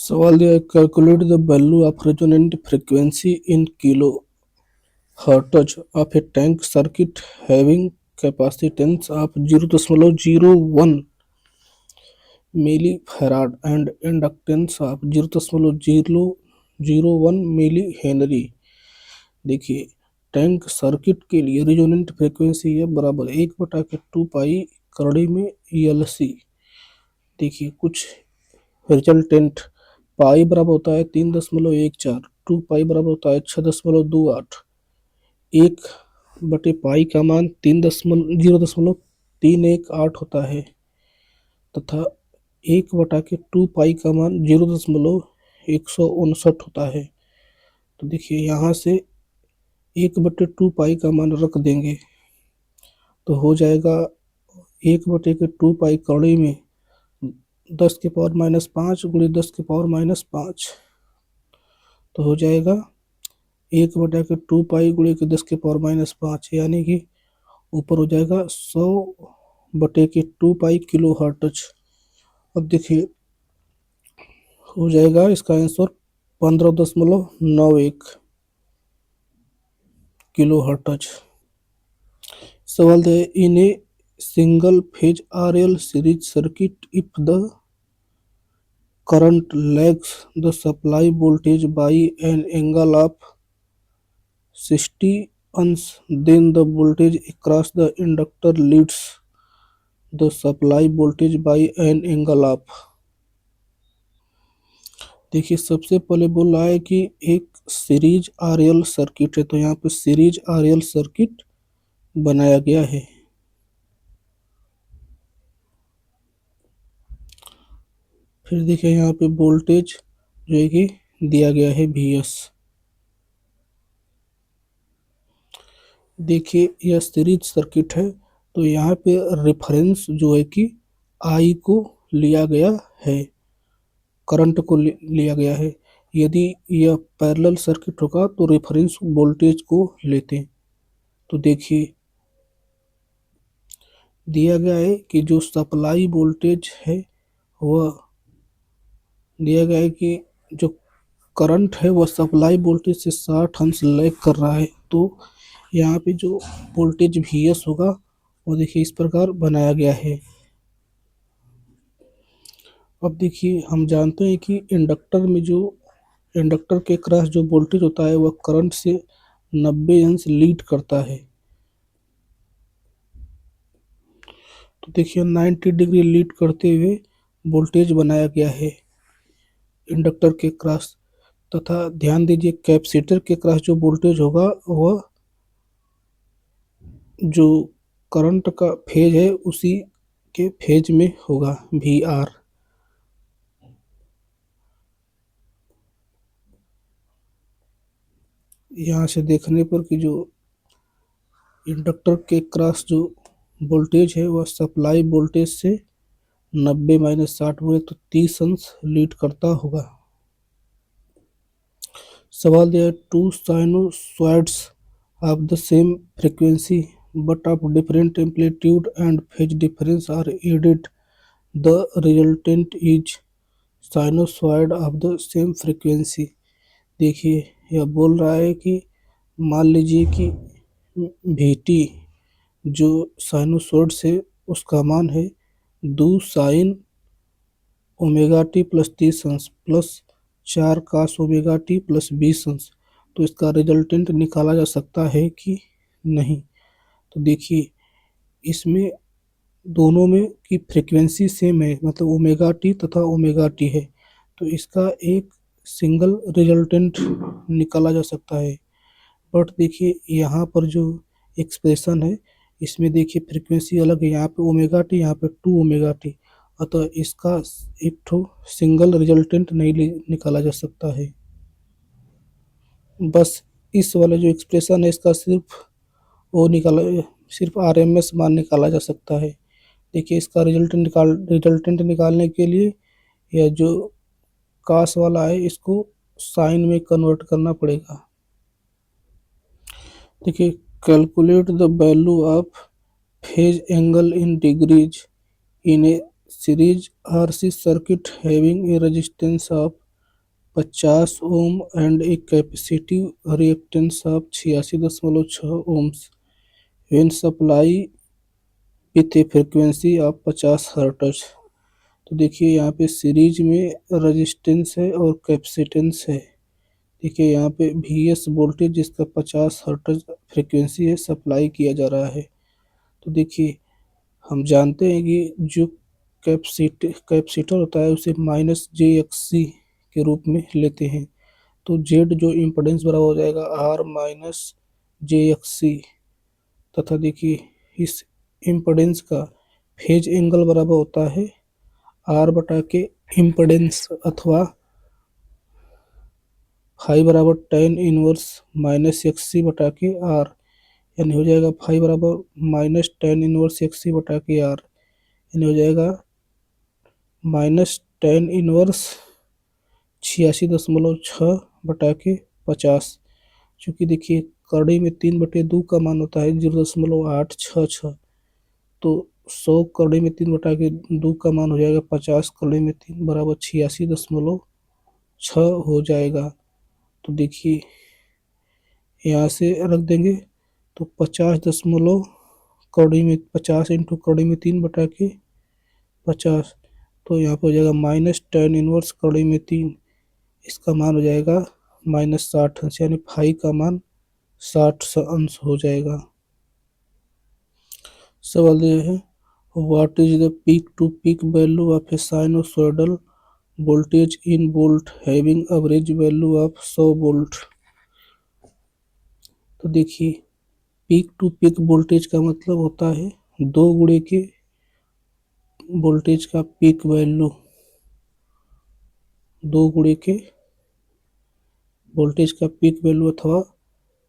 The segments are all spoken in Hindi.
सवाल दिया है, calculate the value of resonant frequency in kilo hertz of a tank circuit having capacitance of 0.01 milli farad and inductance of 0.001 milli henry. देखिए, टैंक सर्किट के लिए रेजोनेंट फ्रीक्वेंसी है बराबर 1/2 पाई करड़ी में एलसी। देखिए, कुछ रिजल्टेंट पाई बराबर होता है 3.14, 2 पाई बराबर होता है 6.28, 1/पाई का मान 0.318 होता है तथा 1/2 पाई का मान 0.159 होता है। तो देखिए, यहाँ से 1/2 पाई का मान रख देंगे तो हो जाएगा 1/2 पाई कौड़ी में 10⁻⁻5 गुणे 10⁻⁻5, तो हो जाएगा 1/2 पाई गुणे के 10⁻⁻5, यानी कि ऊपर हो जाएगा 100/2 पाई किलो हर्ट्ज। अब देखिए, हो जाएगा इसका आंसर 15.91 किलो हर्ट्ज। सवाल है, in a single phase RL series circuit if the current lags the supply voltage by an angle of 60 ohm, then the voltage across the inductor leads the supply voltage by an angle of। देखिए, सबसे पहले बोल रहा है कि एक सीरीज आरएल सर्किट है, तो यहाँ पे सीरीज आरएल सर्किट बनाया गया है। फिर देखिए, यहाँ पे वोल्टेज जो है कि दिया गया है Vs। देखिए, यह सीरीज सर्किट है, तो यहाँ पे रेफरेंस जो है कि आई को लिया गया है, करंट को लिया गया है। यदि यह पैरेलल सर्किट होगा तो रेफरेंस वोल्टेज को लेते हैं। तो देखिए, दिया गया है कि जो सप्लाई वोल्टेज है वह दिया गया है कि जो करंट है वह सप्लाई वोल्टेज से 60 अंश लैग कर रहा है। तो यहाँ पे जो वोल्टेज Vs होगा वो देखिए इस प्रकार बनाया गया है। अब देखिए, हम जानते हैं कि इंडक्टर के क्रॉस जो वोल्टेज होता है वह करंट से 90 अंश लीड करता है। तो देखिए, 90 डिग्री लीड करते हुए वोल्टेज बनाया गया है इंडक्टर के क्रॉस, तथा ध्यान दीजिए कैपेसिटर के क्रॉस जो वोल्टेज होगा वह जो करंट का फेज है उसी के फेज में होगा, VR। यहाँ से देखने पर कि जो इंडक्टर के क्रॉस जो वोल्टेज है वह सप्लाई वोल्टेज से 90 - 60 हुए तो 30 अंश लीड करता होगा। सवाल दिया है, two sinusoids of the same frequency but of different amplitude and phase difference are added, the resultant is sinusoid of the same frequency. देखिए, यह बोल रहा है कि मान लीजिए कि VT जो साइनोसॉइड से उसका मान है 2 साइन ओमेगा टी प्लस 30 अंश plus 4 cos omega T plus 20 अंश। तो इसका रिजल्टेंट निकाला जा सकता है कि नहीं। तो देखिए, इसमें दोनों में की फ्रीक्वेंसी सेम है, मतलब ओमेगा टी तथा ओमेगा टी है, तो इसका एक सिंगल रिजल्टेंट निकाला जा सकता है। बट देखिए, यहाँ पर जो एक्सप्रेशन है इसमें देखिए फ्रीक्वेंसी अलग है, यहाँ पे ओमेगा टी, यहाँ पे 2 ओमेगा टी, अतः इसका एक ठो सिंगल रिजल्टेंट नहीं निकाला जा सकता है। बस इस वाला जो एक्सप्रेशन है इसका सिर्फ RMS मान निकाला जा सकता है। देखिए, इसका रिजल्टेंट निकालने के लिए यह जो कास वाला है इसको साइन में कन्वर्ट करना पड़ेगा। देखिए, calculate the value of phase angle in degrees in A series RC circuit having a resistance of 50 ohm and a capacitive reactance of 86.6 ohms when supply with a frequency of 50 hertz. तो देखिए यहाँ पे सीरीज में रेजिस्टेंस है और कैपेसिटेंस है। देखिए यहाँ पे Vs वोल्टेज जिसका 50 हर्ट्ज फ्रीक्वेंसी है सप्लाई किया जा रहा है। तो देखिए हम जानते हैं कि जो कैपेसिटर होता है उसे माइनस जे एक्स सी के रूप में लेते हैं। तो जेड जो इम्पीडेंस बराबर हो जाएगा आर माइनस जे एक्स सी, तथा देखिए इस इम्पीडेंस का फेज एंगल बराबर होता है आर बटा के इम्पीडेंस अथवा फाई बराबर टेन इनवर्स माइनस एक्स सी बटा के आर, यानी हो जाएगा फाई बराबर माइनस टेन इनवर्स एक्स सी बटा के आर, यानी हो जाएगा माइनस टेन इनवर्स 86.6 बटा के 50। चूँकि देखिए कड़ी में 3/2 का मान होता है 0.866, तो 100 कड़ी में 3/2 का मान हो जाएगा 50 कड़ी में 3 बराबर 86.6 हो जाएगा। तो देखिए यहाँ से रख देंगे तो 50 दशमलव कड़ी में 50 इंटू कड़ी में 3 बटा के 50, तो यहाँ पर हो जाएगा माइनस टेन इनवर्स कड़ी में 3, इसका मान हो जाएगा माइनस 60 अंश, यानी फाई का मान 60 अंश हो जाएगा। सवाल यह है what is the peak to peak value of a sinusoidal voltage in volt having average value of 100 volt. तो देखिए पीक टू पीक वोल्टेज का मतलब होता है 2 गुणे के वोल्टेज का पीक वैल्यू, 2 गुणे के वोल्टेज का पीक वैल्यू अथवा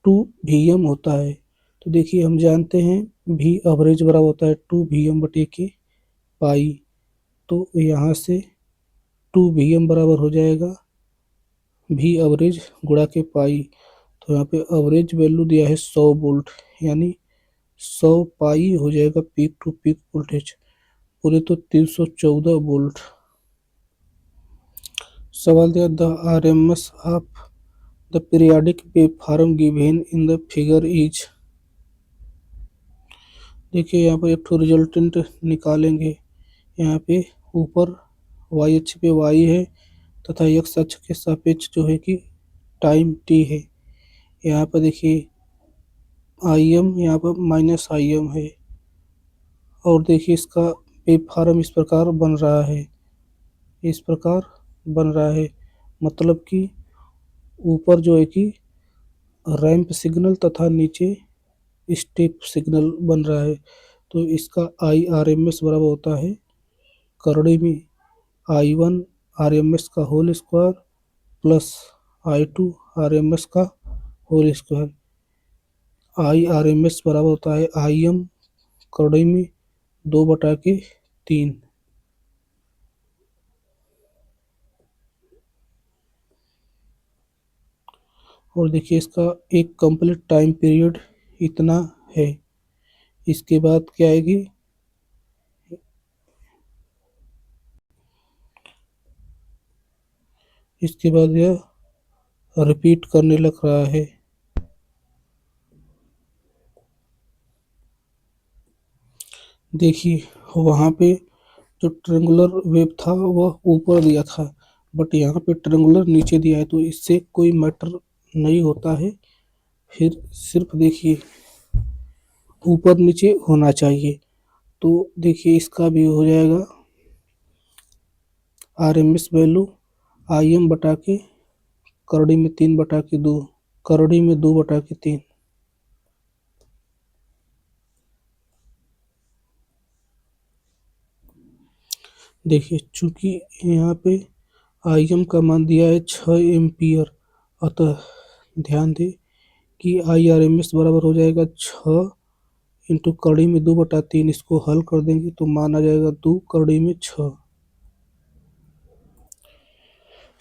2 Vm होता है। तो देखिए हम जानते हैं V एवरेज बराबर होता है 2 Vm बटे के पाई, तो यहाँ से 2 Vm बराबर हो जाएगा V एवरेज गुणा के पाई। तो यहाँ पे एवरेज वैल्यू दिया है 100 वोल्ट, यानी 100 पाई हो जाएगा पीक टू पीक वोल्टेज, बोले तो 314 वोल्ट। सवाल दिया the RMS of the periodic waveform given in the figure is. देखिए यहाँ पर एक ठो रिजल्टेंट निकालेंगे। यहाँ पे ऊपर y अक्ष पे y है तथा x अक्ष के सापेक्ष जो है कि टाइम t है। यहाँ पर देखिए Im यहाँ पर माइनस Im है और देखिए इसका वेवफॉर्म इस प्रकार बन रहा है, इस प्रकार बन रहा है, मतलब कि ऊपर जो है कि रैंप सिग्नल तथा नीचे स्टेप सिग्नल बन रहा है। तो इसका IRMS बराबर होता है करड़ी में I1 RMS का whole square plus I2 RMS का होल स्क्वायर। IRMS बराबर होता है Im करड़ी में 2 बटा के 3। और देखिए इसका एक कंप्लीट टाइम पीरियड इतना है। इसके बाद क्या आएगी, इसके बाद यह रिपीट करने लग रहा है। देखिए वहाँ पे जो ट्रेंगुलर वेव था वह ऊपर दिया था, बट यहाँ पे ट्रेंगुलर नीचे दिया है, तो इससे कोई मैटर नहीं होता है। फिर सिर्फ देखिए ऊपर नीचे होना चाहिए। तो देखिए इसका भी हो जाएगा RMS वैल्यू Im बटा के करड़ी में 3 बटा के 2, करड़ी में 2 बटा के 3। देखिए चूंकि यहाँ पे Im का मान दिया है 6 एम्पियर, अतः ध्यान दें कि IRMS बराबर हो जाएगा 6 इंटू कड़ी में 2/3। इसको हल कर देंगे तो मान आ जाएगा 2 कड़ी में 6।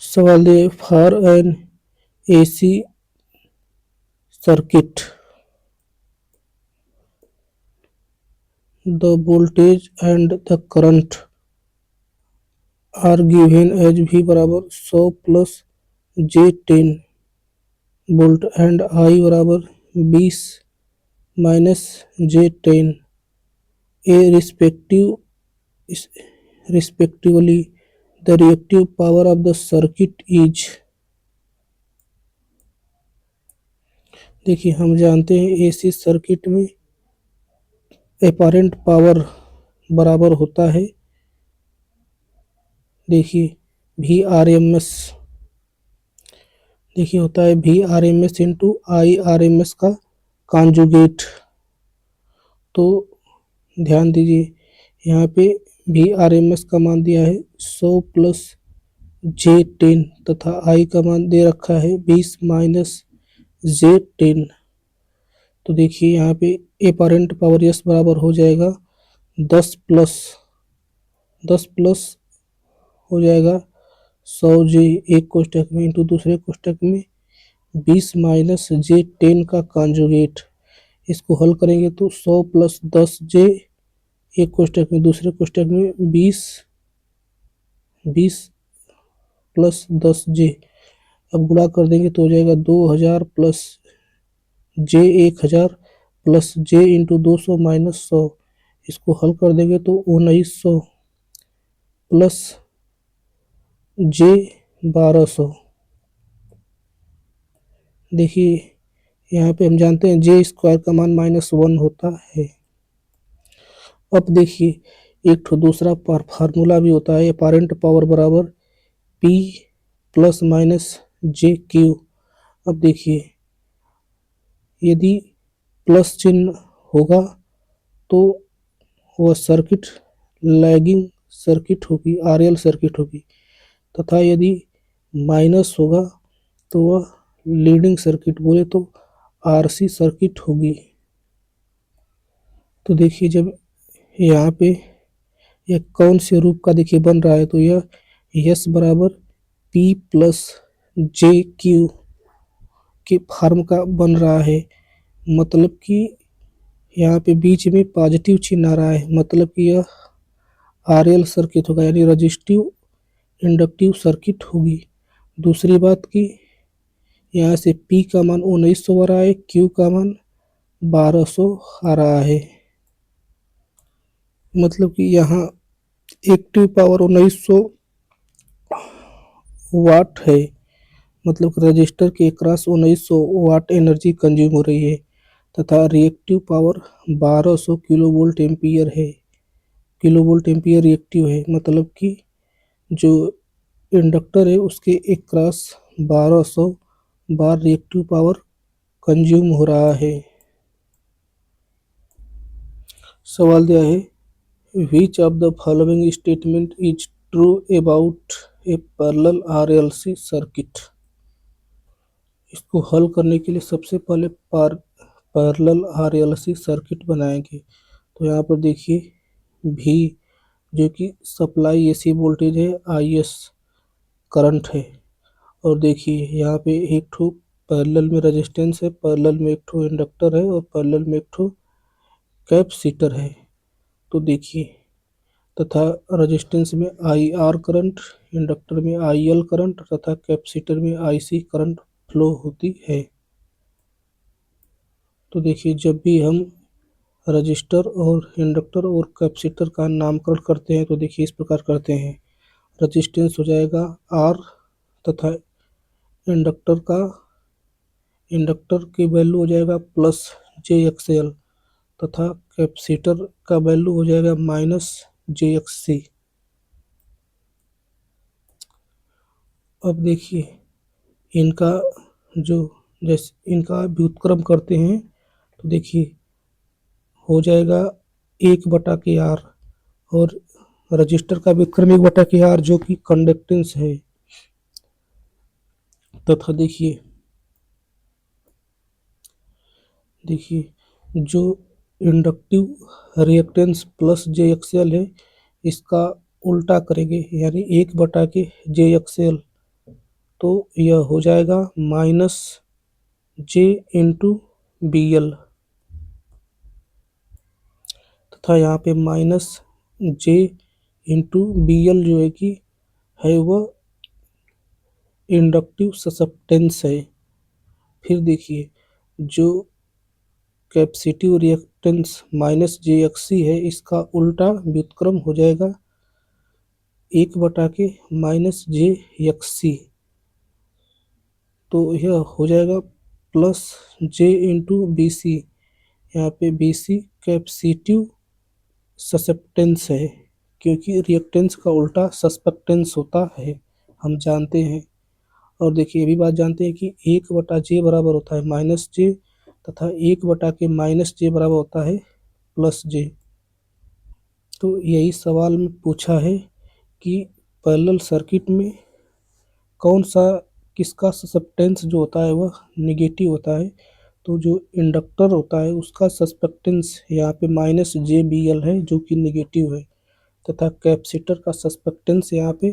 सवाल है for an AC circuit the voltage and the current are given as V बराबर 100 plus J10 volt and I बराबर 20 minus J10 A respectively the reactive power of the circuit is. देखिए हम जानते हैं एसी सर्किट में एपारेंट पावर बराबर होता है, देखिए वी आर एम एस, देखिए होता है V R M S into I R M S का कॉन्जुगेट। तो ध्यान दीजिए यहाँ पे वी आर एम एस का मान दिया है 100 प्लस J10 तथा आई का मान दे रखा है 20 माइनस J10। तो देखिए यहाँ पे एपारेंट पावर यस बराबर हो जाएगा 10 प्लस 10 प्लस हो जाएगा 100J एक कोष्टक में इंटू दूसरे कोष्टक में 20 माइनस J10 का कॉन्जुगेट। इसको हल करेंगे तो 100 प्लस 10J एक कोष्टक में, दूसरे कोष्टक में 20 प्लस 10J। अब गुणा कर देंगे तो हो जाएगा 2000 plus J 1000 plus J into 200 minus 100। इसको हल कर देंगे तो 1900 प्लस J 1200। देखिए यहाँ पे हम जानते हैं J स्क्वायर का मान -1 होता है। अब देखिए एक ठो दूसरा फार्मूला भी होता है, अपारेंट पावर बराबर P प्लस माइनस JQ। अब देखिए यदि प्लस चिन्ह होगा तो वह सर्किट लैगिंग सर्किट होगी, आरएल सर्किट होगी, तथा यदि माइनस होगा तो वह लीडिंग सर्किट, बोले तो आरसी सर्किट होगी। तो देखिए जब यहाँ पे यह कौन से रूप का देखिए बन रहा है, तो यह यस बराबर P प्लस JQ के फॉर्म का बन रहा है। मतलब कि यहाँ पे बीच में पॉजिटिव चिन्ह आ रहा है, मतलब कि यह आरएल सर्किट होगा, यानी रजिस्टिव इंडक्टिव सर्किट होगी। दूसरी बात की यहाँ से P का मान 1900 आ रहा है, Q का मान 1200 आ रहा है। मतलब कि यहाँ एक्टिव पावर 1900 वाट है, मतलब रजिस्टर के अक्रॉस 1900 वाट एनर्जी कंज्यूम हो रही है, तथा reactive power 1200 kilo volt ampere है। किलो वोल्ट एम्पियर रिएक्टिव है, मतलब कि जो इंडक्टर है उसके अक्रॉस 1200 बार रिएक्टिव पावर कंज्यूम हो रहा है। सवाल दिया है Which of the following statement is true about a parallel RLC circuit? इसको हल करने के लिए सबसे पहले पैरेलल आरएलसी सर्किट बनाएंगे। तो यहाँ पर देखिए भी जो कि सप्लाई एसी वोल्टेज है, आईएस करंट है, और देखिए यहाँ पे एक ठो पैरेलल में रेजिस्टेंस है, पैरेलल में एक ठो इंडक्टर है, और पैरेलल में एक ठो कैपेसिटर है। तो देखिए तथा रेजिस्टेंस में आई आर करंट, इंडक्टर में आई एल करंट तथा कैपेसिटर में आई सी करंट फ्लो होती है। तो देखिए जब भी हम रजिस्टर और इंडक्टर और कैपेसिटर का नामकरण करते हैं तो देखिए इस प्रकार करते हैं। रजिस्टेंस हो जाएगा आर तथा इंडक्टर की वैल्यू हो जाएगा प्लस JXL तथा कैपेसिटर का वैल्यू हो जाएगा -JXC। अब देखिए इनका जो जैसे इनका व्युत्क्रम करते हैं तो देखिए हो जाएगा 1/R, और रजिस्टर का व्युत्क्रम 1/R जो कि कंडक्टेंस है, तथा देखिए जो इंडक्टिव रिएक्टेंस प्लस JXL है इसका उल्टा करेंगे, यानी 1/JXL, तो यह हो जाएगा -J इंटू BL, तथा यहाँ पे -J इंटू BL जो है कि है वह इंडक्टिव ससेप्टेंस है। फिर देखिए जो कैपेसिटिव रिएक्टेंस माइनस जे एक्स सी है, इसका उल्टा व्युत्क्रम हो जाएगा 1/के माइनस जे एक्स सी। तो यह हो जाएगा plus J into B C. यहाँ पे बी सी कैपेसिटिव ससेप्टेंस है, क्योंकि रिएक्टेंस का उल्टा सस्पेक्टेंस होता है, हम जानते हैं। और देखिए ये भी बात जानते हैं कि 1/जे बराबर होता है माइनस जे, तथा 1/के माइनस जे बराबर होता है प्लस जे। तो यही सवाल में पूछा है कि पैरेलल सर्किट में कौन सा किसका सस्पेक्टेंस जो होता है वह निगेटिव होता है। तो जो इंडक्टर होता है उसका सस्पेक्टेंस यहाँ पे माइनस जे बी एल है, जो कि निगेटिव है, तथा कैपेसिटर का सस्पेक्टेंस यहाँ पे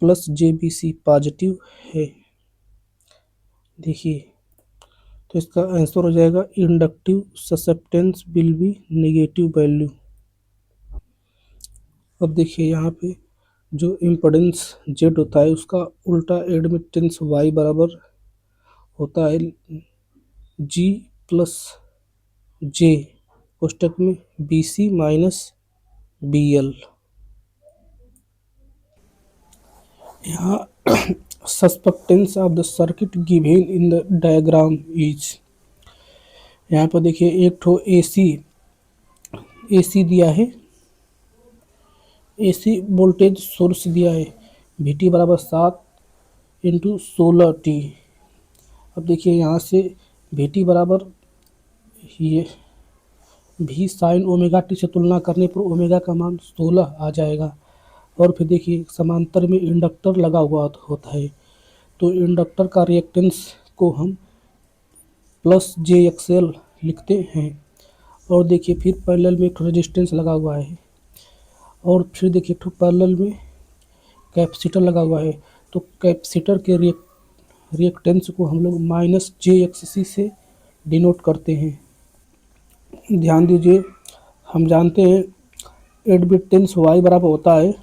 plus J B C positive है। देखिए तो इसका आंसर हो जाएगा inductive susceptance will be negative value. अब देखिए यहाँ पे जो इम्पीडेंस जेड होता है उसका उल्टा एडमिटेंस वाई बराबर होता है जी प्लस जे कोष्टक में B C minus B L. यहाँ susceptance of the circuit given in the diagram is, यहाँ पर देखिए एक ठो एसी दिया है, एसी वोल्टेज सोर्स दिया है, वी टी बराबर 7 इंटू 16 टी। अब देखिए यहाँ से वी टी बराबर ये भी साइन ओमेगा टी से तुलना करने पर ओमेगा का मान 16 आ जाएगा। और फिर देखिए समांतर में इंडक्टर लगा हुआ होता है, तो इंडक्टर का रिएक्टेंस को हम प्लस जे एक्स एल लिखते हैं। और देखिए फिर पैरेलल में एक रेजिस्टेंस लगा हुआ है, और फिर देखिए पैरेलल में कैपेसिटर लगा हुआ है। तो कैपेसिटर के रिएक्टेंस को हम लोग माइनस जे एक्स सी से डिनोट करते हैं। ध्यान दीजिए हम जानते हैं एडमिटेंस वाई बराबर होता है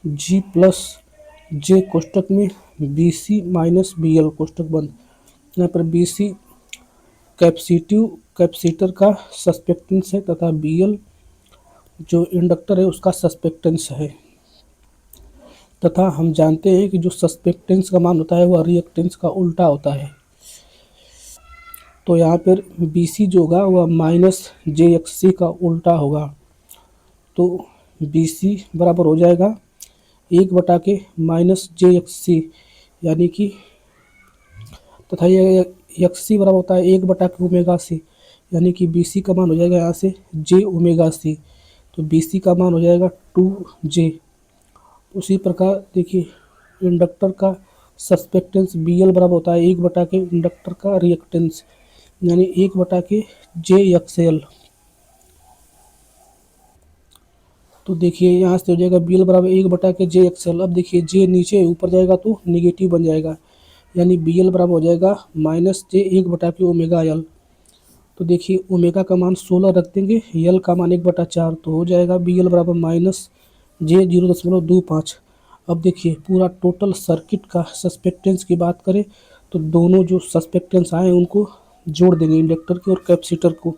जी प्लस जे कोष्टक में B C minus B L कोष्टक बंद। यहाँ पर बी सी कैपेसिटर का सस्पेक्टेंस है, तथा बी एल जो इंडक्टर है उसका सस्पेक्टेंस है। तथा हम जानते हैं कि जो सस्पेक्टेंस का मान होता है वह रिएक्टेंस का उल्टा होता है। तो यहाँ पर बी सी जो होगा वह माइनस जे एक्स सी का उल्टा होगा। तो बी सी बराबर हो जाएगा 1/के माइनस जे एक्स सी, यानी कि तथा ये एक्स सी बराबर होता है 1/के ओमेगा सी, यानी कि बी सी का मान हो जाएगा यहाँ से जे ओमेगा सी। तो बी सी का मान हो जाएगा 2 जे। उसी प्रकार देखिए इंडक्टर का सस्पेक्टेंस बी एल बराबर होता है 1/के इंडक्टर का रिएक्टेंस, यानी 1/के जे एक्स एल। तो देखिए यहाँ से हो जाएगा बी एल बराबर 1/के जे एक्स एल। अब देखिए जे नीचे ऊपर जाएगा तो निगेटिव बन जाएगा, यानी बी एल बराबर हो जाएगा माइनस जे 1/के ओमेगा एल। तो देखिए ओमेगा का मान 16 रख देंगे, एल का मान 1/4, तो हो जाएगा बी एल बराबर माइनस जे 0.25। अब देखिए पूरा टोटल सर्किट का सस्पेक्टेंस की बात करें तो दोनों जो सस्पेक्टेंस आए उनको जोड़ देंगे, इंडक्टर के और कैपेसिटर को,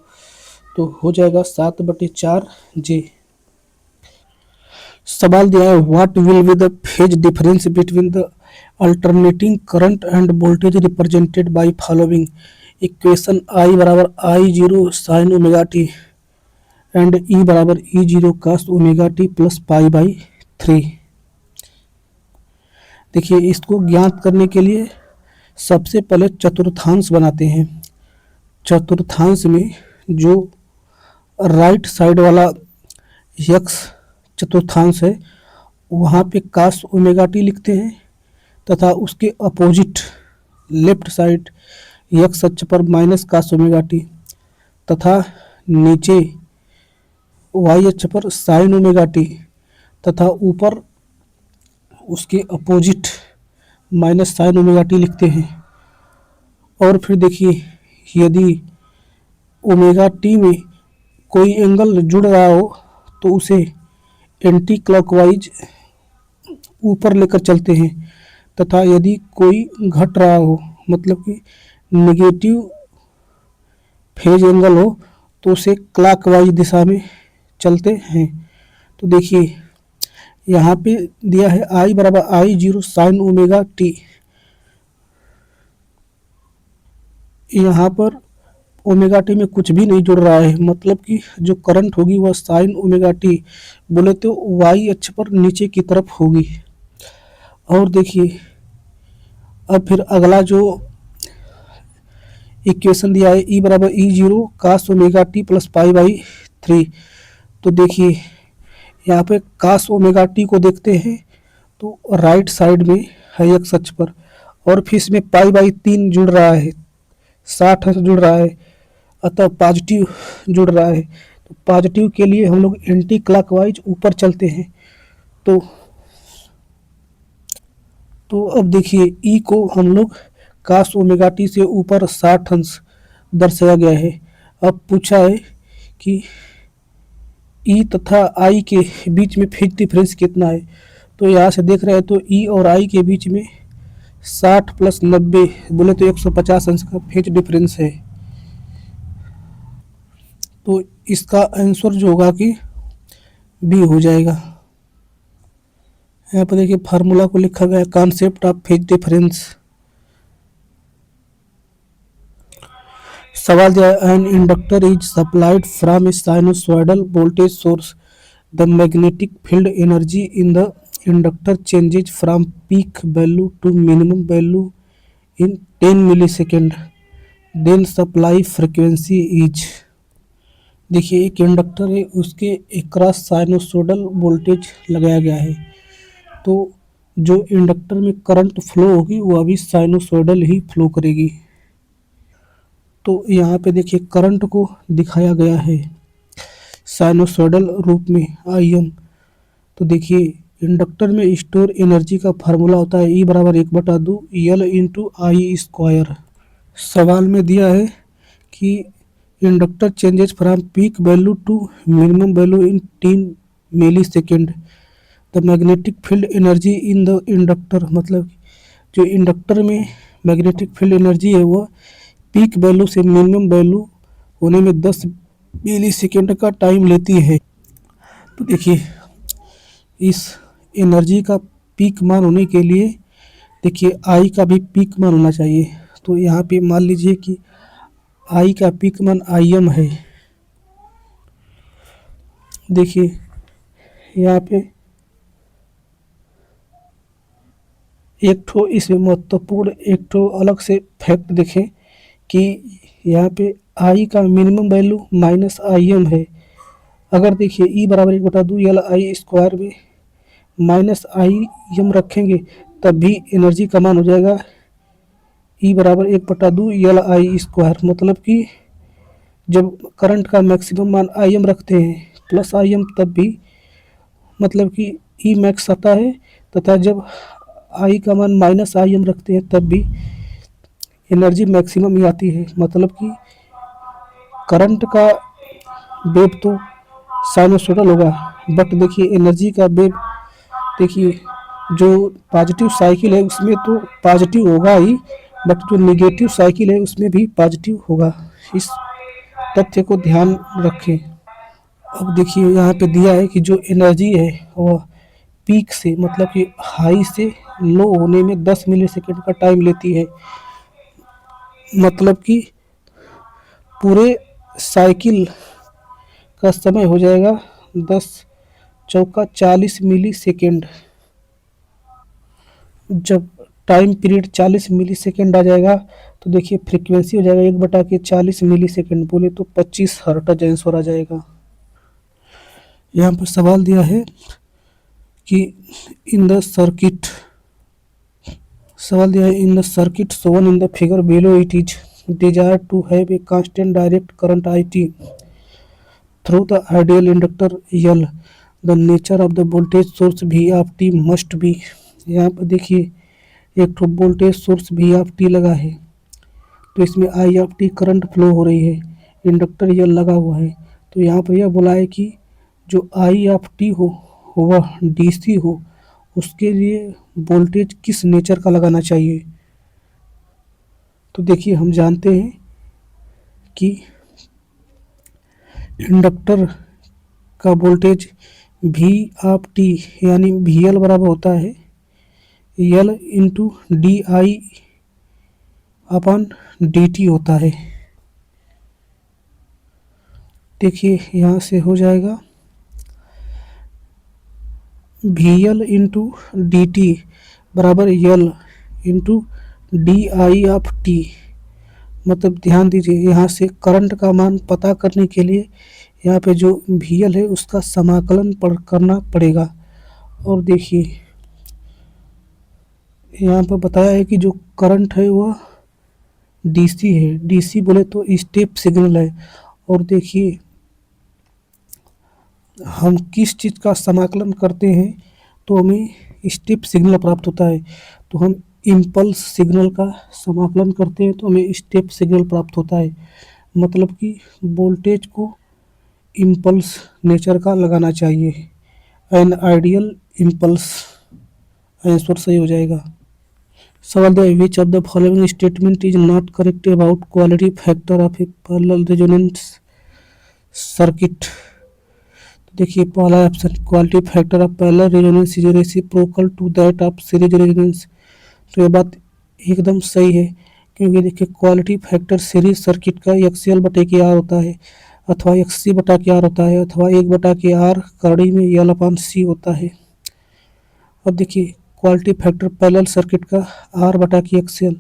तो हो जाएगा 7/4 जे। सवाल दिया है what will be the phase difference between the alternating current and voltage represented by following equation. I बराबर I zero sine omega T and E बराबर E zero cos omega T plus pi by 3। देखिए इसको ज्ञात करने के लिए सबसे पहले चतुर्थांश बनाते हैं। चतुर्थांश में जो राइट साइड वाला यक्स चतुर्थांश है वहाँ पे कास ओमेगा टी लिखते हैं, तथा उसके अपोजिट लेफ्ट साइड यक्स अक्ष पर माइनस कास ओमेगा टी, तथा नीचे वाई अक्ष पर साइन ओमेगा टी, तथा ऊपर उसके opposite minus sign omega T लिखते हैं। और फिर देखिए यदि ओमेगा टी में कोई एंगल जुड़ रहा हो तो उसे एंटी क्लॉकवाइज ऊपर लेकर चलते हैं, तथा यदि कोई घट रहा हो, मतलब कि नेगेटिव फेज एंगल हो, तो उसे क्लॉकवाइज दिशा में चलते हैं। तो देखिए यहाँ पे दिया है आई बराबर I zero sine omega T. यहाँ पर ओमेगा टी में कुछ भी नहीं जुड़ रहा है, मतलब कि जो करंट होगी वह साइन ओमेगा टी बोले तो वाई अक्ष पर नीचे की तरफ होगी। और देखिए अब फिर अगला जो इक्वेशन दिया है ई बराबर E zero cos omega T plus pi by 3। तो देखिए यहाँ पे कास ओमेगा टी को देखते हैं तो राइट साइड में है एक्स अक्ष पर, और फिर इसमें पाई बाई 3 जुड़ रहा है, 60 अंश जुड़ रहा है, अतः पॉजिटिव जुड़ रहा है। तो पॉजिटिव के लिए हम लोग एंटी क्लॉकवाइज ऊपर चलते हैं। तो अब देखिए ई को हम लोग कास ओमेगा टी से ऊपर 60 अंश दर्शाया गया है। अब पूछा है कि ई तथा आई के बीच में फेज डिफरेंस कितना है। तो यहाँ से देख रहे हैं तो ई और आई के बीच में 60 प्लस 90 बोले तो 150 अंश का फेज डिफरेंस है। तो इसका आंसर जो होगा कि बी हो जाएगा। यहाँ पर देखिए फार्मूला को लिखा गया कॉन्सेप्ट ऑफ फेज डिफरेंस। सवाल दिया an inductor is supplied from a sinusoidal voltage source, the magnetic field energy in the inductor changes from peak value to minimum value in 10 millisecond, then supply frequency is. देखिए एक इंडक्टर है, उसके अक्रॉस साइनोसॉइडल वोल्टेज लगाया गया है, तो जो इंडक्टर में करंट फ्लो होगी वो अभी साइनोसॉइडल ही फ्लो करेगी। तो यहाँ पे देखिए करंट को दिखाया गया है साइनोसॉइडल रूप में आई एम। तो देखिए इंडक्टर में स्टोर एनर्जी का फार्मूला होता है ई बराबर 1/2 एल इंटू आई स्क्वायर। सवाल में दिया है कि inductor changes from peak value to minimum value in 10 milli second, the magnetic field energy in the inductor, मतलब जो इंडक्टर में मैग्नेटिक फील्ड एनर्जी है वह पीक वैल्यू से मिनिमम वैल्यू होने में 10 मिली सेकेंड का टाइम लेती है। तो देखिए इस एनर्जी का पीक मान होने के लिए देखिए आई का भी पीक मान होना चाहिए। तो यहाँ पे मान लीजिए कि आई का पीक मान आई एम है। देखिए यहाँ पे एक ठो इसमें महत्वपूर्ण एक ठो अलग से फैक्ट देखें कि यहाँ पे आई का minimum value minus I am है। अगर देखिए ई बराबर 1/2 एल आई स्क्वायर में माइनस आई एम रखेंगे तब भी एनर्जी का मान हो जाएगा ई बराबर 1/2 एल आई स्क्वायर, मतलब कि जब करंट का मैक्सिमम मान आई एम रखते हैं प्लस आई एम तब भी मतलब कि ई मैक्स आता है, तथा जब आई का मान माइनस आई एम रखते हैं तब भी एनर्जी मैक्सिमम ही आती है। मतलब कि करंट का वेव तो साइनोसॉइडल होगा, बट देखिए एनर्जी का वेव देखिए जो पॉजिटिव साइकिल है उसमें तो पॉजिटिव होगा ही, बट जो नेगेटिव साइकिल है उसमें भी पॉजिटिव होगा। इस तथ्य को ध्यान रखें। अब देखिए यहाँ पे दिया है कि जो एनर्जी है वह पीक से मतलब कि हाई से लो होने में 10 मिली सेकेंड का टाइम लेती है। मतलब कि पूरे साइकिल का समय हो जाएगा 10 चौका 40 मिली सेकेंड। जब टाइम पीरियड 40 मिली सेकेंड आ जाएगा तो देखिए फ्रीक्वेंसी हो जाएगा 1/40 मिली सेकेंड, बोले तो 25 हर्ट्ज आंसर आ जाएगा। यहाँ पर सवाल दिया है कि इन द सर्किट, सवाल दिया है in the circuit shown in the figure below it is desire to have a constant direct current I T through the ideal inductor L, the nature of the voltage source V of T must be. यहाँ पर देखिए एक तो voltage source V of T लगा है, तो इसमें I of T current flow हो रही है, इंडक्टर एल लगा हुआ है। तो यहाँ पर यह बोला है कि जो आई ऑफ टी हो वह डीसी हो उसके लिए वोल्टेज किस नेचर का लगाना चाहिए। तो देखिए हम जानते हैं कि इंडक्टर का वोल्टेज V ऑफ टी यानी VL बराबर होता है L into D I upon D T होता है। देखिए यहाँ से हो जाएगा VL इंटू डी टी बराबर L into D I of T. मतलब ध्यान दीजिए यहाँ से करंट का मान पता करने के लिए यहाँ पे जो VL है उसका समाकलन करना पड़ेगा। और देखिए यहाँ पर बताया है कि जो करंट है वह DC है। DC बोले तो स्टेप सिग्नल है। और देखिए हम किस चीज़ का समाकलन करते हैं तो हमें स्टेप सिग्नल प्राप्त होता है। तो हम इम्पल्स सिग्नल का समाकलन करते हैं तो हमें स्टेप सिग्नल प्राप्त होता है। मतलब कि वोल्टेज को इम्पल्स नेचर का लगाना चाहिए। एन आइडियल इम्पल्स आंसर सही हो जाएगा। सवाल है which of the following statement is not correct about quality factor of a parallel resonance circuit. देखिए पहला option quality factor of parallel resonance is reciprocal to that of series resonance. तो ये बात एकदम सही है क्योंकि देखिए क्वालिटी फैक्टर सीरीज सर्किट का XL बटे के आर होता है अथवा XC बटा के आर होता है अथवा 1 बटा के आर करड़ी में L/C होता है। अब देखिए क्वालिटी फैक्टर पैरेलल सर्किट का R बटा के XL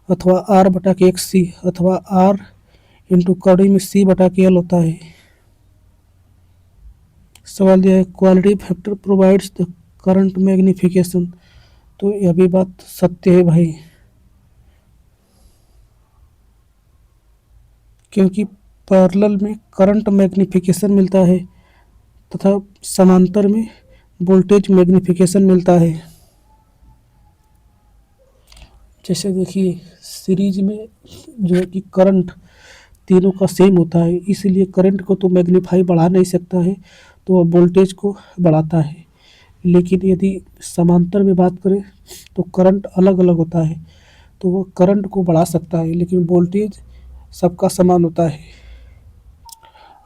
अथवा R बटा के XC अथवा R इंटू करड़ी में C बटा के L होता है। सवाल दिया है quality factor provides the current magnification. तो यह भी बात सत्य है भाई, क्योंकि पैरेलल में करंट मैग्निफिकेशन मिलता है तथा समांतर में वोल्टेज मैग्निफिकेशन मिलता है। जैसे देखिए सीरीज में जो है कि करंट तीनों का सेम होता है, इसलिए करंट को तो मैग्नीफाई बढ़ा नहीं सकता है तो वह वोल्टेज को बढ़ाता है। लेकिन यदि समांतर में बात करें तो करंट अलग अलग होता है तो वह करंट को बढ़ा सकता है लेकिन वोल्टेज सबका समान होता है।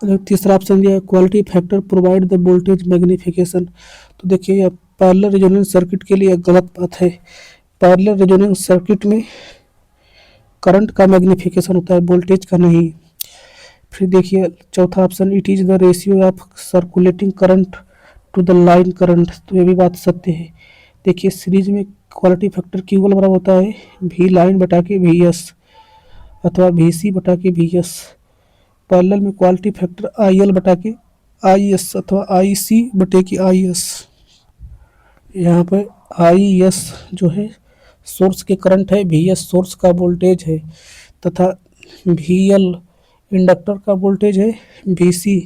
और तीसरा ऑप्शन दिया है quality factor provide the voltage magnification. तो देखिए यह पैरेलल रेजोनेंस सर्किट के लिए गलत बात है। पैरेलल रेजोनेंस सर्किट में करंट का मैग्निफिकेशन होता है, वोल्टेज का नहीं। फिर देखिए चौथा option it is the ratio of circulating current to the line current. तो ये भी बात सत्य है। देखिए सीरीज में क्वालिटी फैक्टर क्यू बराबर होता है V लाइन बटा के VS अथवा VC बटा के VS। पैरेलल में क्वालिटी फैक्टर IL बटा के IS अथवा IC बटे के IS। यहाँ पर IS जो है सोर्स के करंट है, VS सोर्स का वोल्टेज है तथा VL इंडक्टर का वोल्टेज है, VC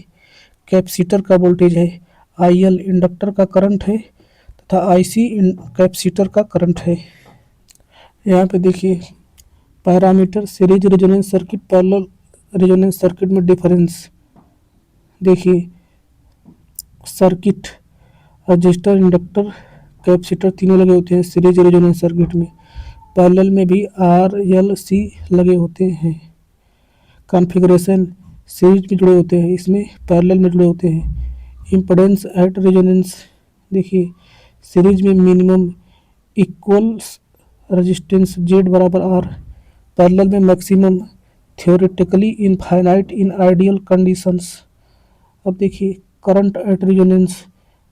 कैपेसिटर का वोल्टेज है, IL इंडक्टर का करंट है तथा IC कैपेसिटर का करंट है। यहाँ पे देखिए parameter series resonance circuit parallel resonance circuit में डिफरेंस। देखिए सर्किट रजिस्टर इंडक्टर कैपेसिटर तीनों लगे होते हैं सीरीज रेजोनेंस सर्किट में। पैरेलल में भी RLC लगे होते हैं। कॉन्फ़िगरेशन सीरीज में जुड़े होते हैं, इसमें पैरेलल में जुड़े होते हैं। Impedance at resonance. देखिए सीरीज में मिनिमम इक्वल्स रेजिस्टेंस Z बराबर R। पैरेलल में maximum theoretically infinite in ideal conditions. अब देखिए current at resonance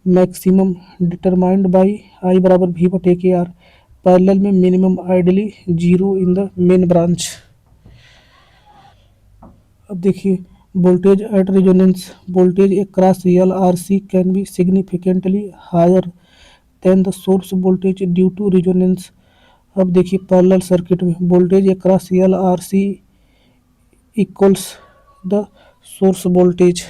maximum determined by I बराबर V बटे के R। पैरेलल में minimum ideally 0 in the main branch. अब देखिए voltage at resonance voltage across LRC can be significantly higher than the source voltage due to resonance. अब देखिए पैरेलल सर्किट में voltage across LRC equals the source voltage.